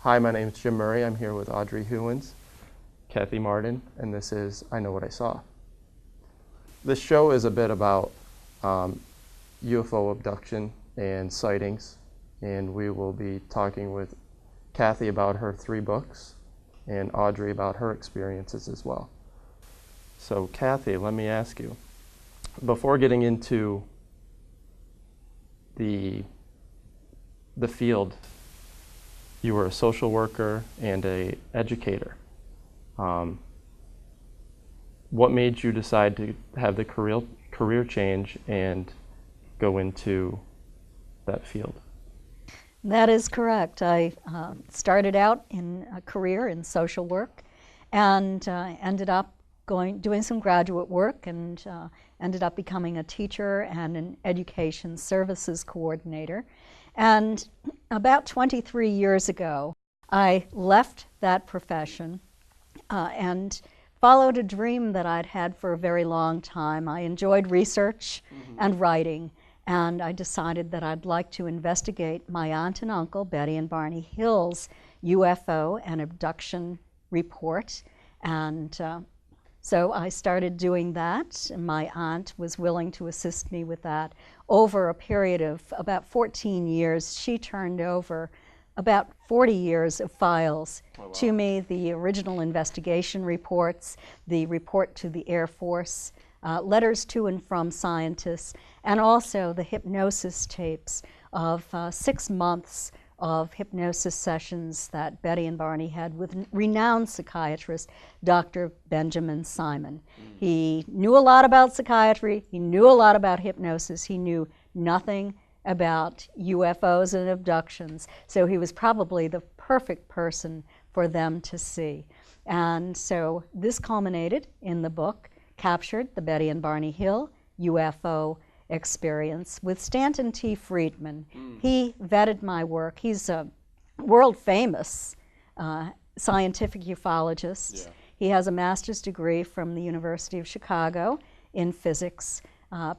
Hi, my name is Jim Murray. I'm here with Audrey Hewins, Kathy Martin, and this is I Know What I Saw. This show is a bit about UFO abduction and sightings, and we will be talking with Kathy about her 3 books and Audrey about her experiences as well. So Kathy, let me ask you, before getting into the field, you were a social worker and an educator. What made you decide to have the career change and go into that field? That is correct. I started out in a career in social work and ended up doing some graduate work and ended up becoming a teacher and an education services coordinator. And about 23 years ago, I left that profession and followed a dream that I'd had for a very long time. I enjoyed research and writing, and I decided that I'd like to investigate my aunt and uncle, Betty and Barney Hill's UFO and abduction report. And so I started doing that, and my aunt was willing to assist me with that. Over a period of about 14 years, she turned over about 40 years of files to me, the original investigation reports, the report to the Air Force, letters to and from scientists, and also the hypnosis tapes of 6 months of hypnosis sessions that Betty and Barney had with renowned psychiatrist Dr. Benjamin Simon. He knew a lot about psychiatry, he knew a lot about hypnosis, he knew nothing about UFOs and abductions, so he was probably the perfect person for them to see. And so this culminated in the book Captured, the Betty and Barney Hill UFO Experience with Stanton T. Friedman. He vetted my work. He's a world-famous scientific ufologist. Yeah. He has a master's degree from the University of Chicago in physics.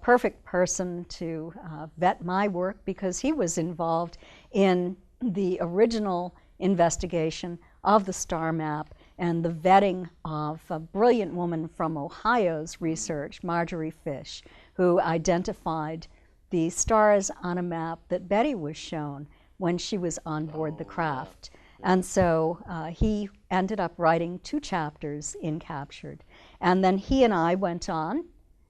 Perfect person to vet my work because he was involved in the original investigation of the star map and the vetting of a brilliant woman from Ohio's research, Marjorie Fish, who identified the stars on a map that Betty was shown when she was on board the craft. And so he ended up writing 2 chapters in Captured. And then he and I went on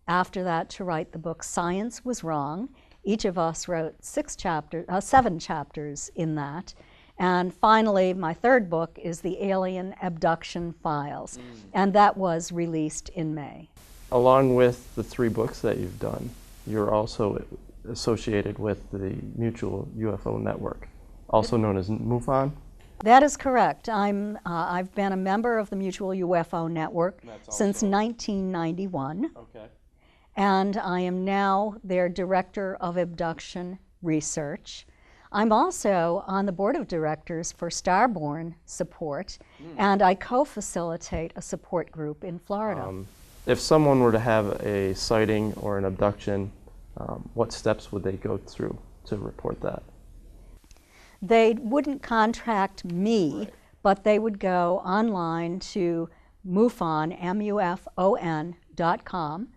after that to write the book Science Was Wrong. Each of us wrote 7 chapters in that. And finally, my 3rd book is The Alien Abduction Files, and that was released in May. Along with the 3 books that you've done, you're also associated with the Mutual UFO Network, also known as MUFON? That is correct. I've been a member of the Mutual UFO Network since 1991. Okay. And I am now their Director of Abduction Research. I'm also on the board of directors for Starborn Support, and I co-facilitate a support group in Florida. If someone were to have a sighting or an abduction, what steps would they go through to report that? They wouldn't contact me, but they would go online to MUFON, MUFON.com.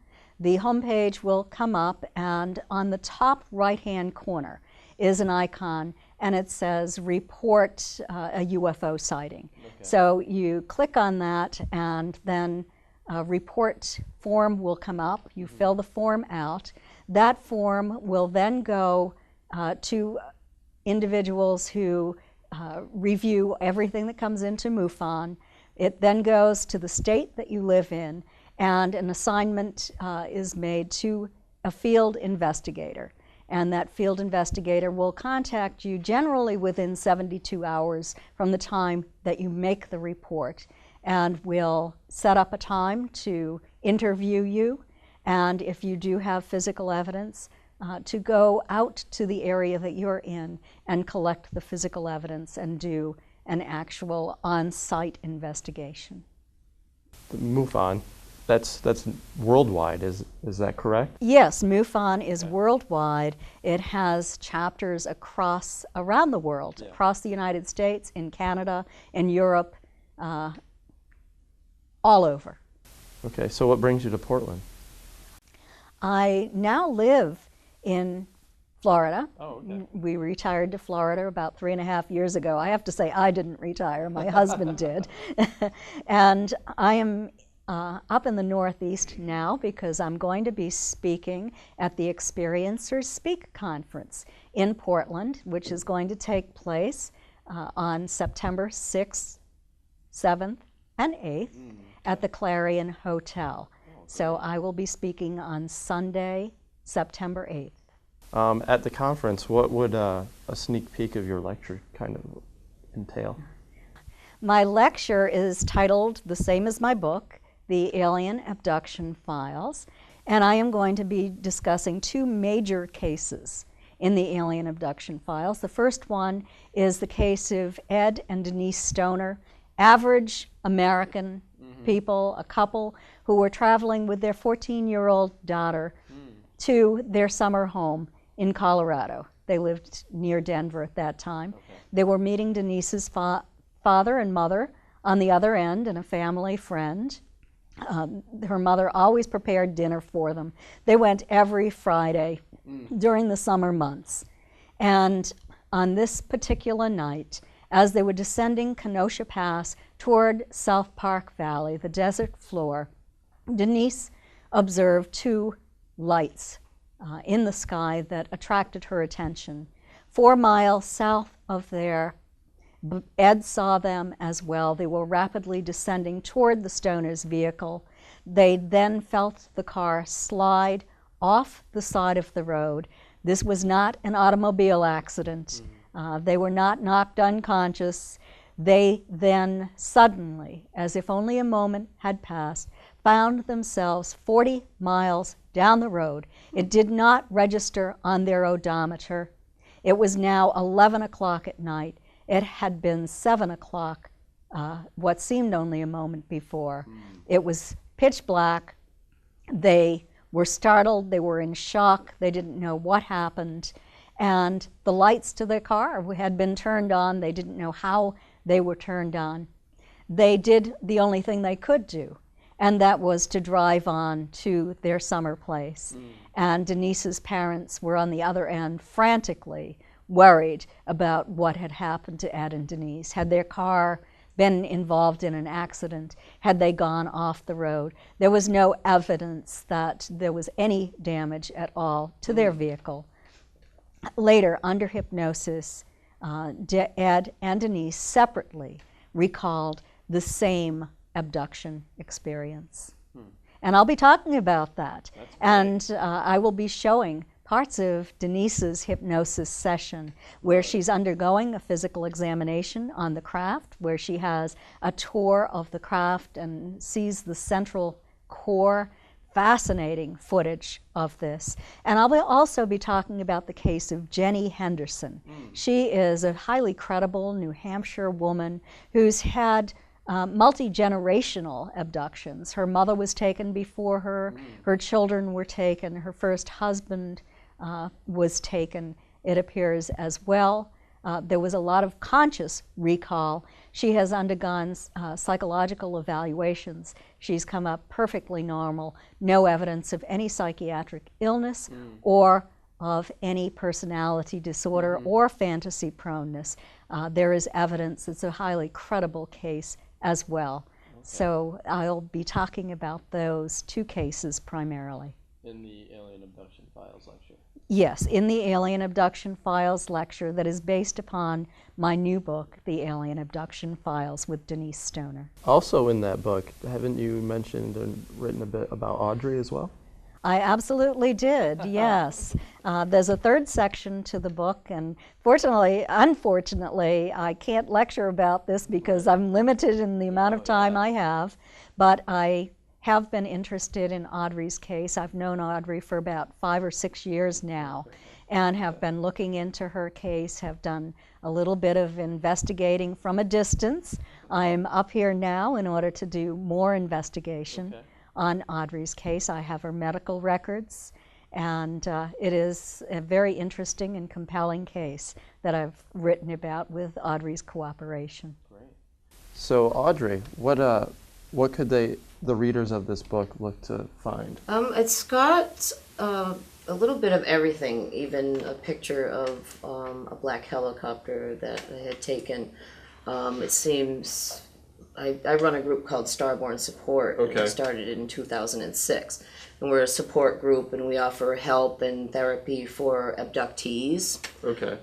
The homepage will come up, and on the top right-hand corner is an icon, and it says report a UFO sighting. Okay. So you click on that, and then a report form will come up. You fill the form out. That form will then go to individuals who review everything that comes into MUFON. It then goes to the state that you live in, and an assignment is made to a field investigator. And that field investigator will contact you generally within 72 hours from the time that you make the report, and will set up a time to interview you, and if you do have physical evidence, to go out to the area that you're in and collect the physical evidence and do an actual on-site investigation. The MUFON That's worldwide. Is that correct? Yes, MUFON is worldwide. It has chapters around the world, across the United States, in Canada, in Europe, all over. Okay, so what brings you to Portland? I now live in Florida. Oh, okay. We retired to Florida about 3.5 years ago. I have to say I didn't retire, my husband did. And I am up in the Northeast now because I'm going to be speaking at the Experiencers Speak Conference in Portland, which is going to take place on September 6th, 7th, and 8th at the Clarion Hotel. So I will be speaking on Sunday, September 8th. At the conference, what would a sneak peek of your lecture kind of entail? My lecture is titled the same as my book, The Alien Abduction Files, and I am going to be discussing 2 major cases in the Alien Abduction Files. The first one is the case of Ed and Denise Stoner, average American people, a couple who were traveling with their 14-year-old daughter to their summer home in Colorado. They lived near Denver at that time. Okay. They were meeting Denise's father and mother on the other end, and a family friend. Her mother always prepared dinner for them. They went every Friday during the summer months. And on this particular night, as they were descending Kenosha Pass toward South Park Valley, the desert floor, Denise observed 2 lights in the sky that attracted her attention. 4 miles south of there, Ed saw them as well. They were rapidly descending toward the Stoners' vehicle. They then felt the car slide off the side of the road. This was not an automobile accident. They were not knocked unconscious. They then suddenly, as if only a moment had passed, found themselves 40 miles down the road. It did not register on their odometer. It was now 11 o'clock at night. It had been 7 o'clock, what seemed only a moment before. It was pitch black. They were startled. They were in shock. They didn't know what happened. And the lights to their car had been turned on. They didn't know how they were turned on. They did the only thing they could do, and that was to drive on to their summer place. And Denise's parents were on the other end, frantically worried about what had happened to Ed and Denise. Had their car been involved in an accident? Had they gone off the road? There was no evidence that there was any damage at all to their vehicle. Later, under hypnosis, Ed and Denise separately recalled the same abduction experience. And I'll be talking about that. And I will be showing parts of Denise's hypnosis session where she's undergoing a physical examination on the craft, where she has a tour of the craft and sees the central core. Fascinating footage of this. And I'll also be talking about the case of Jenny Henderson. She is a highly credible New Hampshire woman who's had multi-generational abductions. Her mother was taken before her, her children were taken, her first husband was taken, it appears, as well. There was a lot of conscious recall. She has undergone psychological evaluations. She's come up perfectly normal, no evidence of any psychiatric illness or of any personality disorder or fantasy proneness. There is evidence. It's a highly credible case as well. Okay. So I'll be talking about those 2 cases primarily. In the Alien Abduction Files lecture? Yes, in the Alien Abduction Files lecture that is based upon my new book, The Alien Abduction Files with Denise Stoner. Also in that book, haven't you mentioned and written a bit about Audrey as well? I absolutely did, yes. There's a 3rd section to the book, and unfortunately, I can't lecture about this because I'm limited in the amount of time I have, but I have been interested in Audrey's case. I've known Audrey for about 5 or 6 years now and have been looking into her case, have done a little bit of investigating from a distance. I'm up here now in order to do more investigation on Audrey's case. I have her medical records, and it is a very interesting and compelling case that I've written about with Audrey's cooperation. So Audrey, what could the readers of this book look to find? It's got a little bit of everything, even a picture of a black helicopter that I had taken. It seems I run a group called Starborn Support. Okay. And I started in 2006. And we're a support group, and we offer help and therapy for abductees. Okay.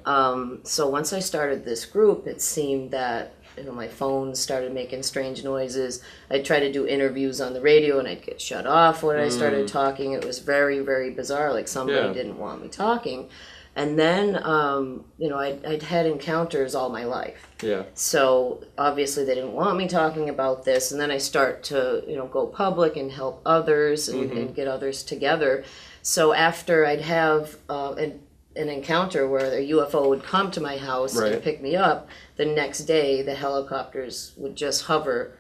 So once I started this group, it seemed that my phone started making strange noises. I'd try to do interviews on the radio, and I'd get shut off when I started talking. It was very, very bizarre, like somebody didn't want me talking. And then, I'd had encounters all my life. Yeah. So obviously they didn't want me talking about this. And then I start to, go public and help others and get others together. So after I'd have an encounter where a UFO would come to my house and pick me up, the next day the helicopters would just hover,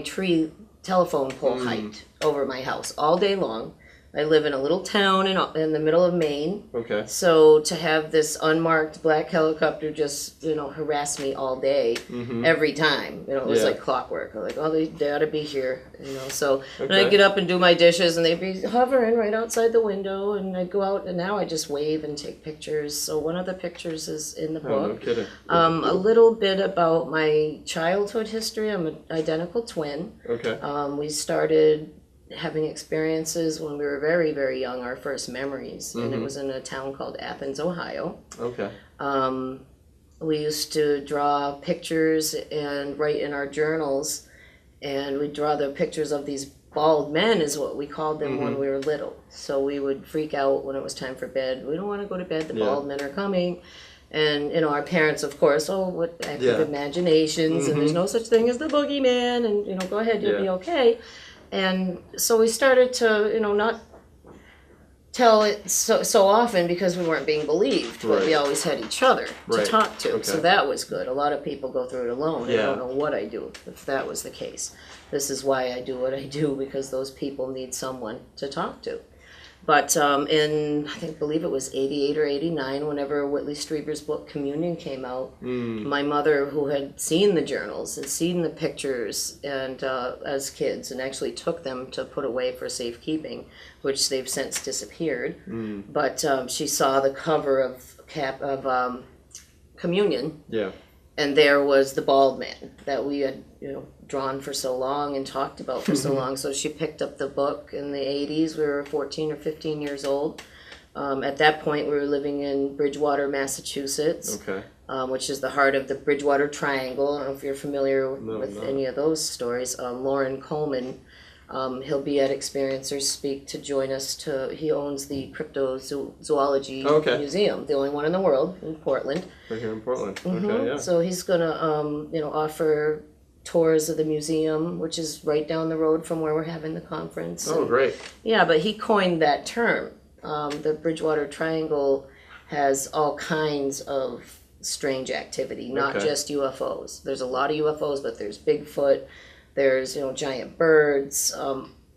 tree telephone pole height over my house all day long. I live in a little town in the middle of Maine. Okay. So to have this unmarked black helicopter just, harass me all day, every time, it was like clockwork. I'm like, oh, they ought to be here, So then I'd get up and do my dishes, and they'd be hovering right outside the window, and I'd go out, and now I just wave and take pictures. So one of the pictures is in the book. No kidding. A little bit about my childhood history. I'm an identical twin. Okay. We started having experiences when we were very, very young, our first memories, and it was in a town called Athens, Ohio. Okay. We used to draw pictures and write in our journals, and we'd draw the pictures of these bald men, is what we called them when we were little. So we would freak out when it was time for bed. We don't want to go to bed, the bald men are coming. And, our parents, of course, what active imaginations, and there's no such thing as the boogeyman, and, go ahead, you'll be okay. And so we started to, not tell it so often because we weren't being believed, but we always had each other to talk to. Okay. So that was good. A lot of people go through it alone. I don't know what I do if that was the case. This is why I do what I do, because those people need someone to talk to. But in, I believe it was 88 or 89, whenever Whitley Strieber's book Communion came out, my mother, who had seen the journals and seen the pictures and as kids, and actually took them to put away for safekeeping, which they've since disappeared. But she saw the cover of Communion. Yeah. And there was the bald man that we had, drawn for so long and talked about for so long. So she picked up the book in the 80s. We were 14 or 15 years old. At that point, we were living in Bridgewater, Massachusetts, which is the heart of the Bridgewater Triangle. I don't know if you're familiar with any of those stories. Lauren Coleman, he'll be at Experiencers Speak to join us. He owns the Cryptozoology Museum, the only one in the world, in Portland. Right here in Portland. Okay, yeah. So he's going to, offer tours of the museum, which is right down the road from where we're having the conference. Oh, great. Yeah, but he coined that term. The Bridgewater Triangle has all kinds of strange activity, not just UFOs. There's a lot of UFOs, but there's Bigfoot, there's, giant birds,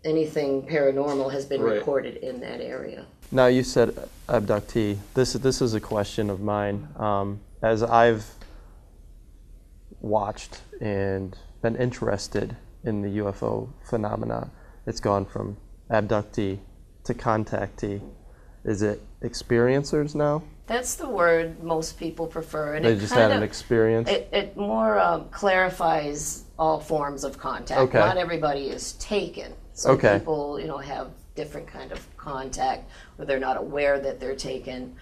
anything paranormal has been recorded in that area. Now, you said abductee. This is a question of mine. As I've watched and been interested in the UFO phenomena, it's gone from abductee to contactee. Is it experiencers now? That's the word most people prefer. And they just had an experience? It more clarifies all forms of contact. Okay. Not everybody is taken. So people, have different kind of contact, or they're not aware that they're taken.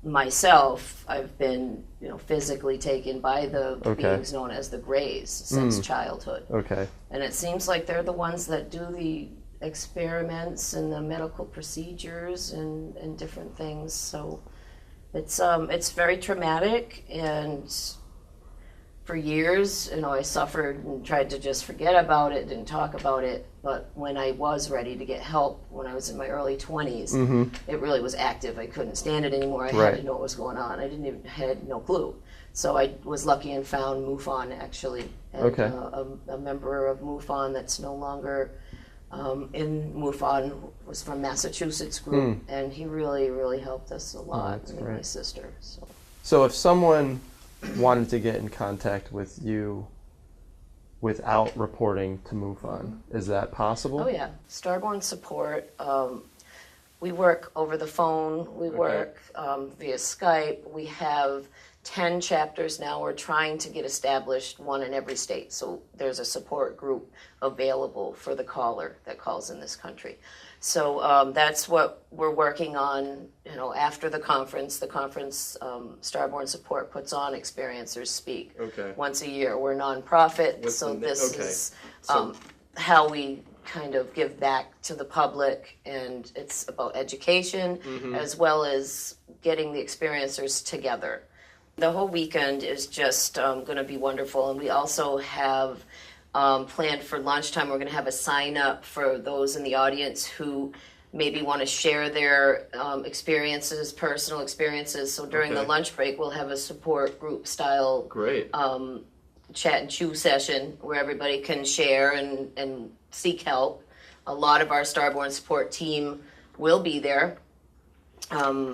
Myself, I've been, physically taken by the beings known as the Greys since childhood. Okay. And it seems like they're the ones that do the experiments and the medical procedures and different things. So it's very traumatic, and for years, I suffered and tried to just forget about it, didn't talk about it. But when I was ready to get help, when I was in my early 20s, it really was active. I couldn't stand it anymore. I had to know what was going on. I had no clue. So I was lucky and found MUFON, actually. And, a member of MUFON that's no longer in MUFON, was from Massachusetts group, and he really, really helped us a lot, that's and great. my sister. So if someone wanted to get in contact with you without reporting to MUFON, is that possible? Oh yeah, Starborn support. We work over the phone. We work via Skype. We have 10 chapters now. We're trying to get established, one in every state. So there's a support group available for the caller that calls in this country. So that's what we're working on. You know, after the conference, Starborn Support puts on Experiencers Speak once a year. We're a nonprofit, so this is how we kind of give back to the public, and it's about education as well as getting the experiencers together. The whole weekend is just going to be wonderful, and we also have planned for lunchtime. We're going to have a sign up for those in the audience who maybe want to share their experiences, personal experiences. So during the lunch break, we'll have a support group style chat and chew session where everybody can share and seek help. A lot of our Starborn support team will be there.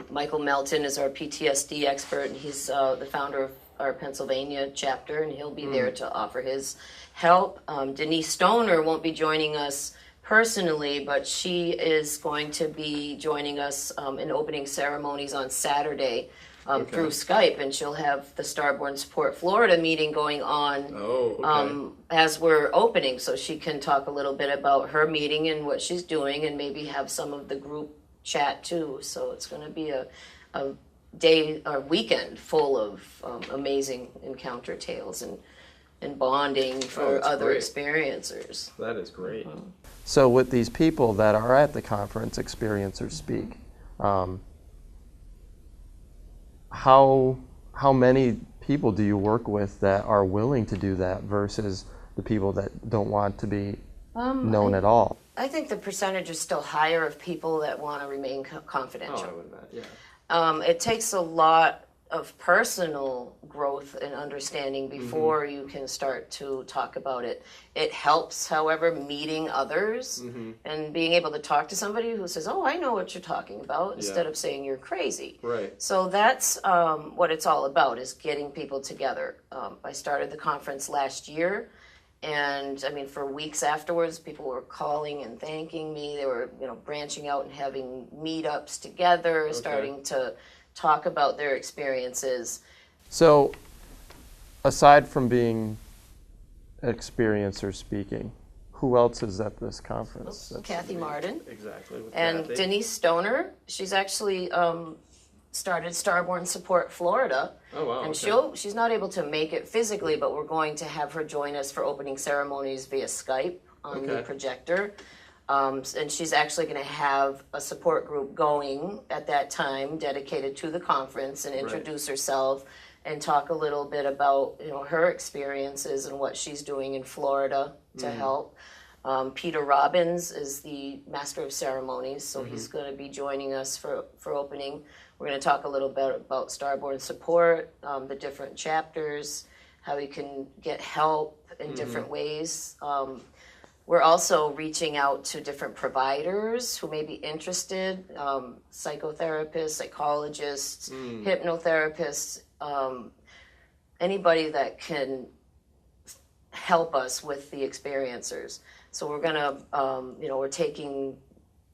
Michael Melton is our PTSD expert, and he's the founder of our Pennsylvania chapter, and he'll be there to offer his help. Denise Stoner won't be joining us personally, but she is going to be joining us in opening ceremonies on Saturday through Skype, and she'll have the Starborn Support Florida meeting going on as we're opening, so she can talk a little bit about her meeting and what she's doing, and maybe have some of the group chat too. So it's going to be a day or weekend full of amazing encounter tales and bonding for other experiencers. That is great. So with these people that are at the conference, Experiencers Speak, how many people do you work with that are willing to do that versus the people that don't want to be known at all? I think the percentage is still higher of people that want to remain confidential. Oh, I would bet, yeah. It takes a lot of personal growth and understanding before you can start to talk about it. It helps, however, meeting others and being able to talk to somebody who says, "Oh, I know what you're talking about," instead of saying you're crazy. Right. So that's what it's all about, is getting people together. I started the conference last year. And I mean, for weeks afterwards, people were calling and thanking me. They were, branching out and having meetups together, starting to talk about their experiences. So, aside from being Experiencers Speaking, who else is at this conference? Kathy Martin. Exactly. And Kathy. Denise Stoner. She's actually started Starborn Support Florida. Oh, wow. And she's not able to make it physically, but we're going to have her join us for opening ceremonies via Skype on the projector. And she's actually going to have a support group going at that time dedicated to the conference and introduce herself and talk a little bit about her experiences and what she's doing in Florida to help. Peter Robbins is the master of ceremonies, so he's going to be joining us for opening. We're going to talk a little bit about Starborn support, the different chapters, how you can get help in different ways. We're also reaching out to different providers who may be interested, psychotherapists, psychologists, hypnotherapists, anybody that can help us with the experiencers. So we're going to, we're taking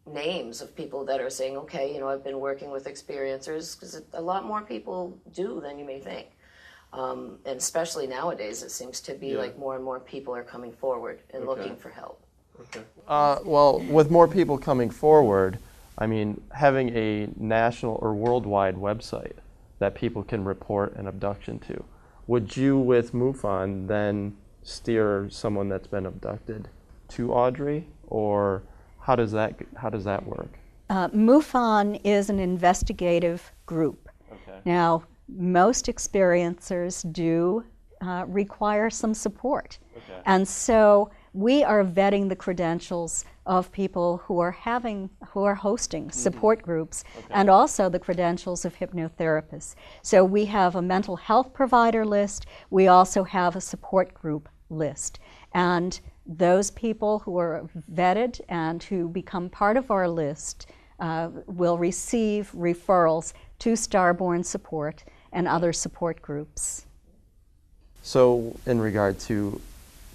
names of people that are saying, okay, I've been working with experiencers, because a lot more people do than you may think. And especially nowadays, it seems to be like more and more people are coming forward and looking for help. Okay. Well, with more people coming forward, I mean, having a national or worldwide website that people can report an abduction to, would you, with MUFON, then steer someone that's been abducted to Audrey, or how does that work? MUFON is an investigative group. Okay. Now, most experiencers do require some support. Okay. And so we are vetting the credentials of people who are hosting support groups, and also the credentials of hypnotherapists. So we have a mental health provider list. We also have a support group list. And those people who are vetted and who become part of our list will receive referrals to Starborn Support and other support groups. So in regard to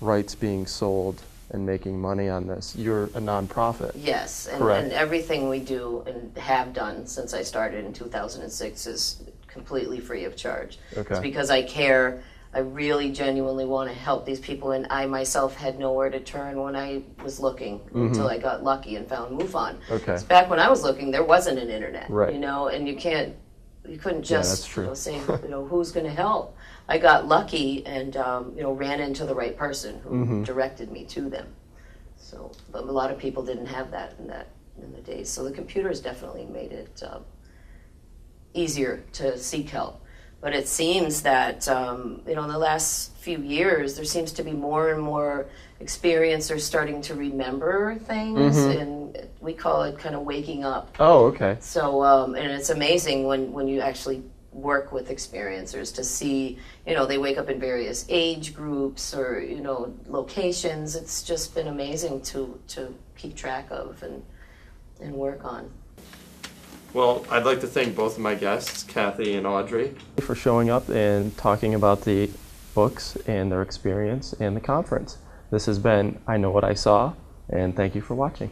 rights being sold and making money on this, you're a nonprofit. Yes, Correct. and everything we do and have done since I started in 2006 is completely free of charge. Okay. It's because I care. I really genuinely want to help these people, and I myself had nowhere to turn when I was looking until I got lucky and found MoveOn. Okay. So back when I was looking, there wasn't an internet, Right. you know, and you couldn't Yeah, just that's true. say, who's going to help. I got lucky and ran into the right person who directed me to them. So, but a lot of people didn't have that in the days. So the computers definitely made it easier to seek help. But it seems that in the last few years, there seems to be more and more experiencers starting to remember things, and we call it kind of waking up. Oh, okay. So, and it's amazing when you actually work with experiencers to see, they wake up in various age groups or, locations. It's just been amazing to keep track of and work on. Well, I'd like to thank both of my guests, Kathy and Audrey, for showing up and talking about the books and their experience and the conference. This has been I Know What I Saw, and thank you for watching.